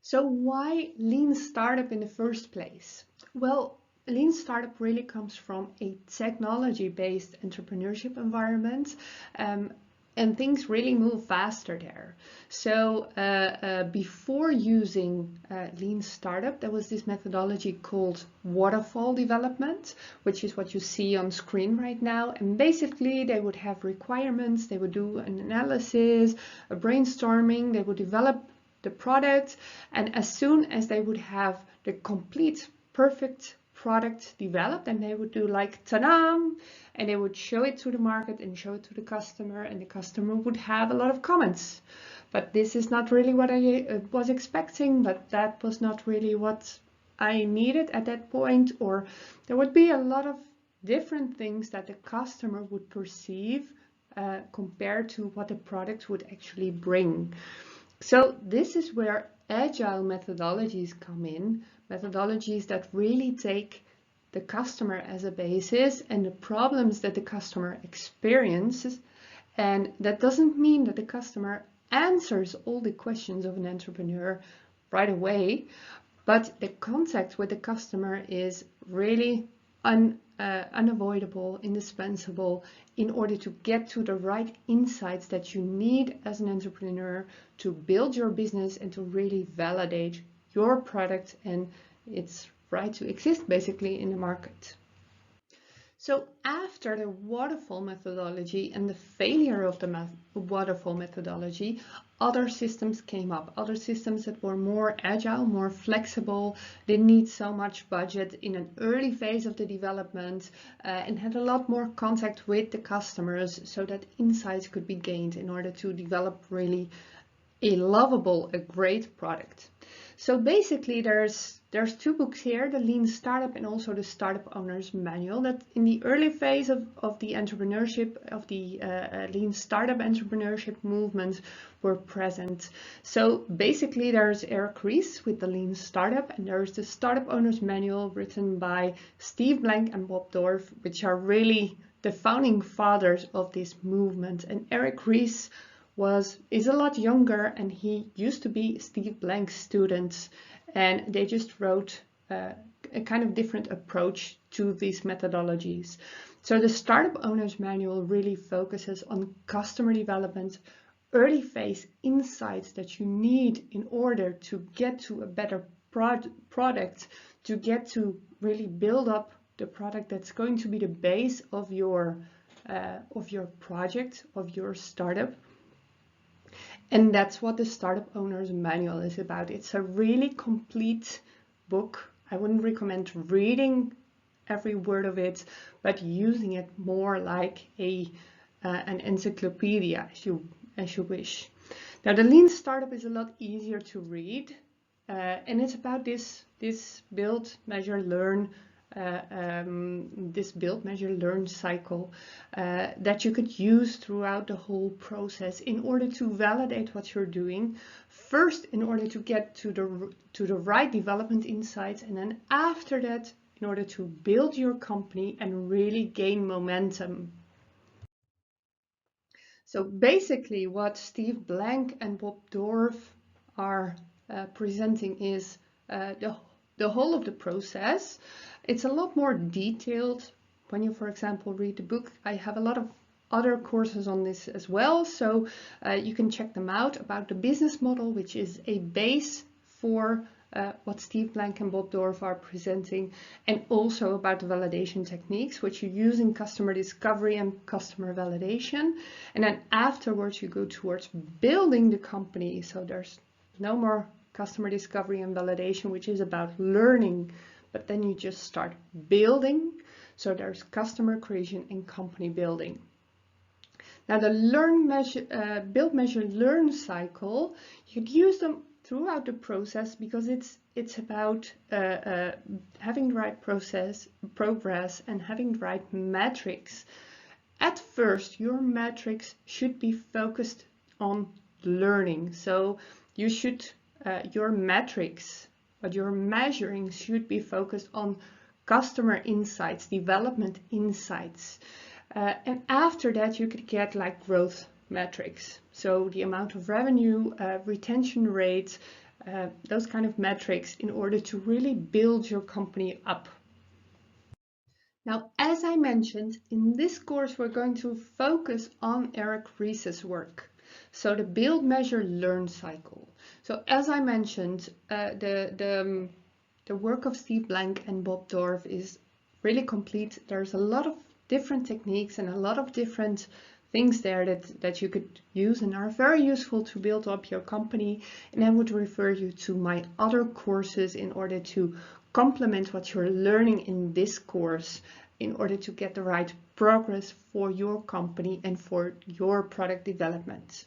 So why lean startup in the first place? Well, lean startup really comes from a technology-based entrepreneurship environment, um, and things really move faster there. So before using lean startup, there was this methodology called waterfall development, which is what you see on screen right now. And basically, they would have requirements, they would do an analysis, a brainstorming, they would develop the product, and as soon as they would have the complete perfect product developed, and they would do like ta-da, and they would show it to the market and show it to the customer, and the customer would have a lot of comments. But this is not really what I was expecting, but that was not really what I needed at that point, or there would be a lot of different things that the customer would perceive compared to what the product would actually bring. So this is where agile methodologies come in, methodologies that really take the customer as a basis and the problems that the customer experiences. And that doesn't mean that the customer answers all the questions of an entrepreneur right away, but the contact with the customer is really unavoidable, indispensable in order to get to the right insights that you need as an entrepreneur to build your business and to really validate your product and its right to exist basically in the market. So after the waterfall methodology and the failure of the waterfall methodology, other systems came up, other systems that were more agile, more flexible, didn't need so much budget in an early phase of the development, and had a lot more contact with the customers so that insights could be gained in order to develop really a lovable, a great product. So basically there's two books here, the Lean Startup and also the Startup Owner's Manual, that in the early phase of the entrepreneurship, of the Lean Startup entrepreneurship movement were present. So basically there's Eric Ries with the Lean Startup, and there's the Startup Owner's Manual written by Steve Blank and Bob Dorff, which are really the founding fathers of this movement. And Eric Ries is a lot younger, and he used to be Steve Blank's student, and they just wrote a kind of different approach to these methodologies. So the Startup Owner's Manual really focuses on customer development, early phase insights that you need in order to get to a better product, to get to really build up the product that's going to be the base of your project, of your startup. And that's what the Startup Owner's Manual is about. It's a really complete book. I wouldn't recommend reading every word of it, but using it more like an encyclopedia, as you wish. Now, the Lean Startup is a lot easier to read, and it's about this build, measure, learn cycle that you could use throughout the whole process in order to validate what you're doing. First, in order to get to the right development insights, and then after that, in order to build your company and really gain momentum. So basically, what Steve Blank and Bob Dorff are presenting is the whole of the process. It's a lot more detailed when you, for example, read the book. I have a lot of other courses on this as well, so you can check them out about the business model, which is a base for what Steve Blank and Bob Dorff are presenting, and also about the validation techniques, which you use in customer discovery and customer validation. And then afterwards you go towards building the company. So there's no more customer discovery and validation, which is about learning, but then you just start building. So there's customer creation and company building. Now the build, measure, learn cycle, you could use them throughout the process because it's about having the right progress and having the right metrics. At first, your metrics should be focused on learning. So you should your metrics, what you're measuring, should be focused on customer insights, development insights. And after that, you could get like growth metrics. So the amount of revenue, retention rate, those kind of metrics in order to really build your company up. Now, as I mentioned, in this course, we're going to focus on Eric Ries's work. So the build, measure, learn cycle. So as I mentioned, the work of Steve Blank and Bob Dorff is really complete. There's a lot of different techniques and a lot of different things there that you could use and are very useful to build up your company. And I would refer you to my other courses in order to complement what you're learning in this course in order to get the right progress for your company and for your product development.